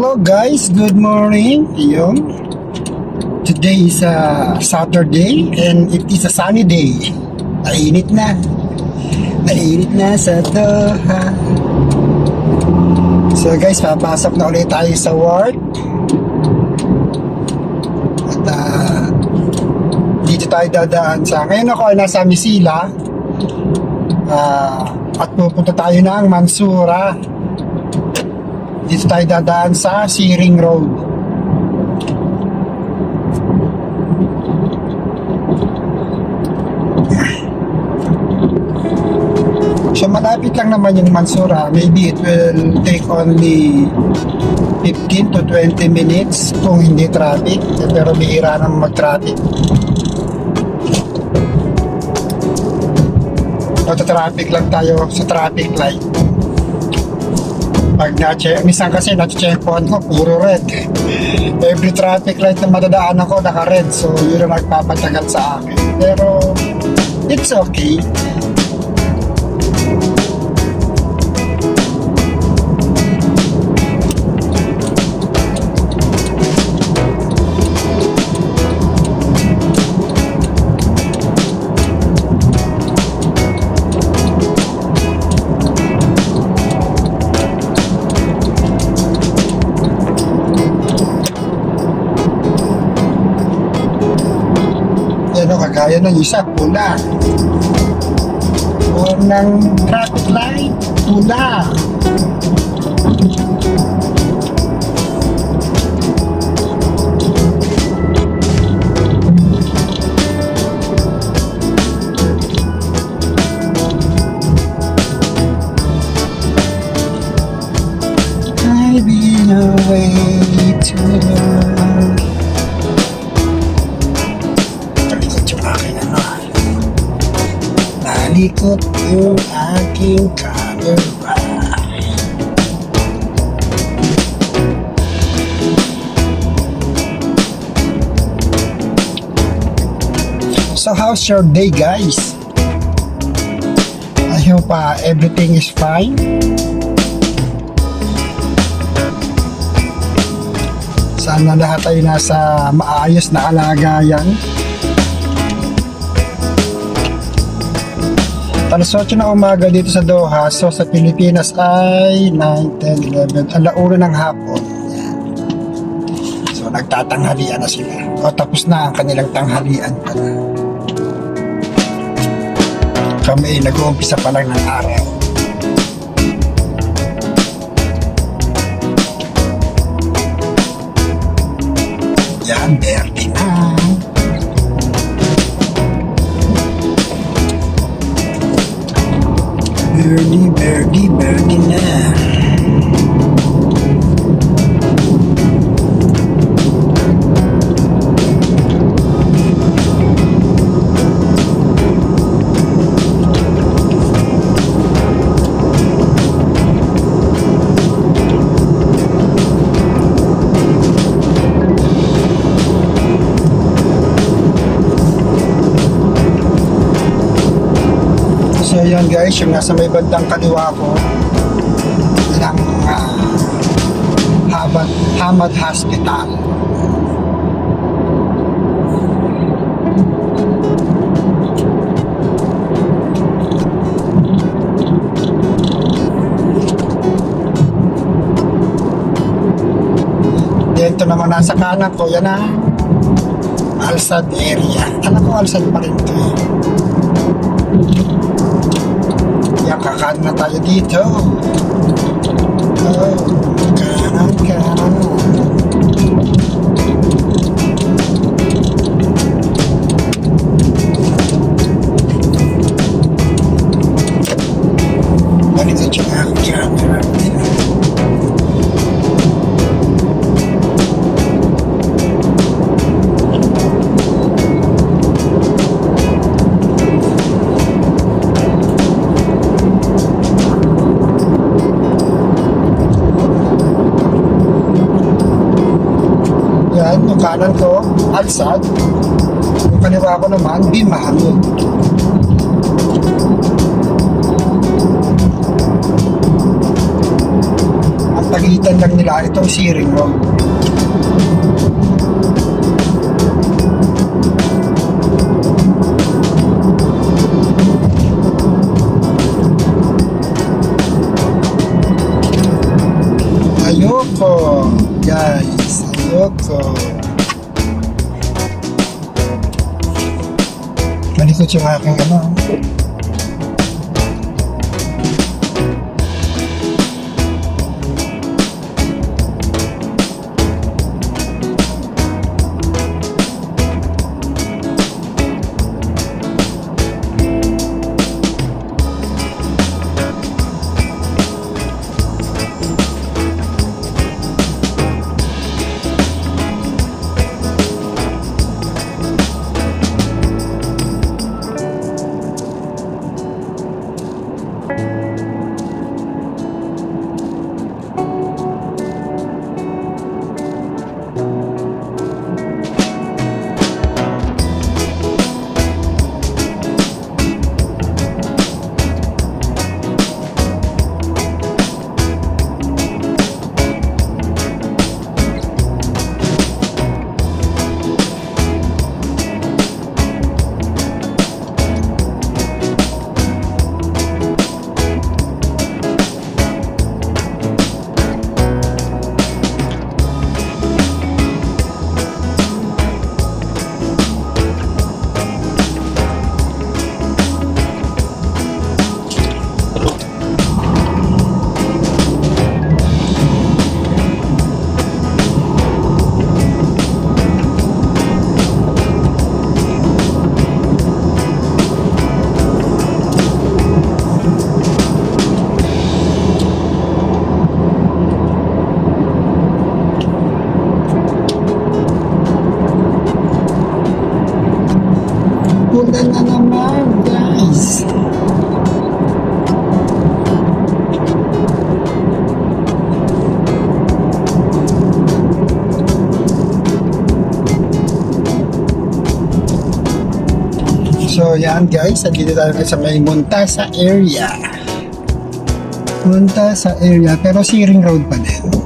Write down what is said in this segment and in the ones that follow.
Hello guys, good morning. Ayun. Today is a Saturday and it is a sunny day. Mainit na. Mainit na sa Doha. So guys, papasok na ulit tayo sa work. At dito tayo dadaan sa... Ngayon ako ay nasa Misila. At pupunta tayo ng Mansura. Dito tayo dadaan sa Searing Road. So malapit lang naman yung Mansura. Maybe it will take only 15 to 20 minutes kung hindi traffic. Pero bihira naman mag-traffic. Traffic lang tayo sa traffic light. Pag minsan kasi na-checkpoint ko, puro red. Every traffic light na madadaan ako, naka-red. So, yun ang nagpapatagal sa akin. Pero, it's okay. Kagaya ng isa, pula. O ng traffic light, pula. I've been away too long. Nalikot yung aking camera. So how's your day guys? I hope everything is fine. Sana lahat ay nasa maayos na kalagayan. Alas 8 na umaga dito sa Doha. So sa Pilipinas ay 9, 10, 11, alauna ng hapon. Yan. So nagtatanghalian na sila. O tapos na ang kanilang tanghalian pala. Kami nag-uumpisa pa lang ng araw. Yan, berde na. Birdie na. So yun guys, yung nasa may bandang kaliwa ko ng Hamad Hospital. Dito naman nasa kanan ko, yan ang Alsad area. Alam ko Alsad pa rin ito eh. Yan, kakanan na tayo dito. Oh, kanan. Ganito siya ang camera. Yung kanan ko, Alsad. Yung kaliwa ko naman, Bimahangin. pagitan lang nila itong Searing Road. Ayoko, guys, ayoko. Malikot yung aking ano. Punan na naman, guys. So yan guys, andito tayo sa may Montasa area. Montasa area, pero Searing Road pa din.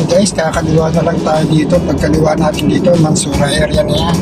Guys, kakaliwa na lang tayo dito. Pagkaliwa natin dito, Mansura area na yan.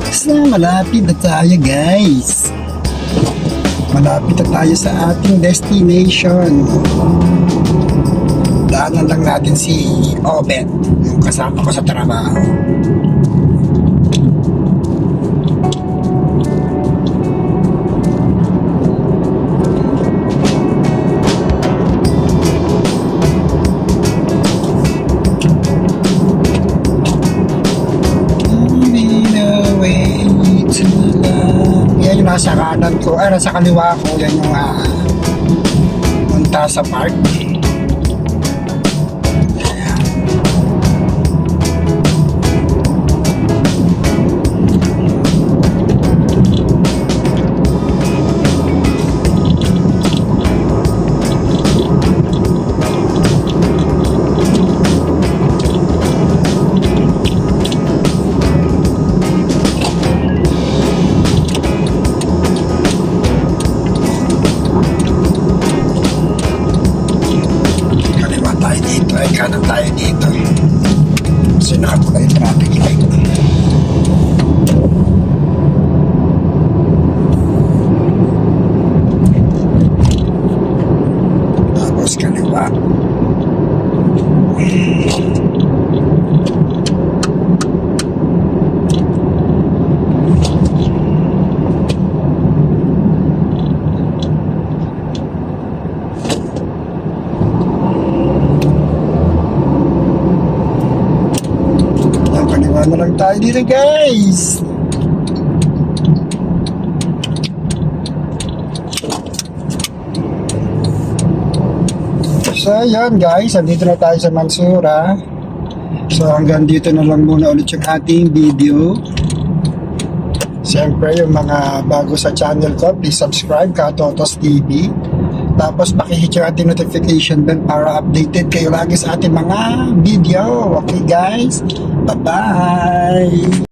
So, malapit na tayo guys. Malapit na tayo sa ating destination. Daanan lang natin si Obet, yung kasama ko sa trabaho. Yan yung nasa kanan ko, nasa kaliwa ko, yan yung Montasa Park. kanan tayo dito. Kasi nakapula yung traffic light. Tapos kaliwa. Kaliwa na lang tayo dito, guys. So, yun guys, andito na tayo sa Mansura. So, hanggang dito na lang muna ulit yung ating video. Siyempre, yung mga bago sa channel ko, please subscribe, Katotos TV. Tapos, pakihit yung ating notification bell para updated kayo lagi sa ating mga video. Okay, guys? Bye-bye!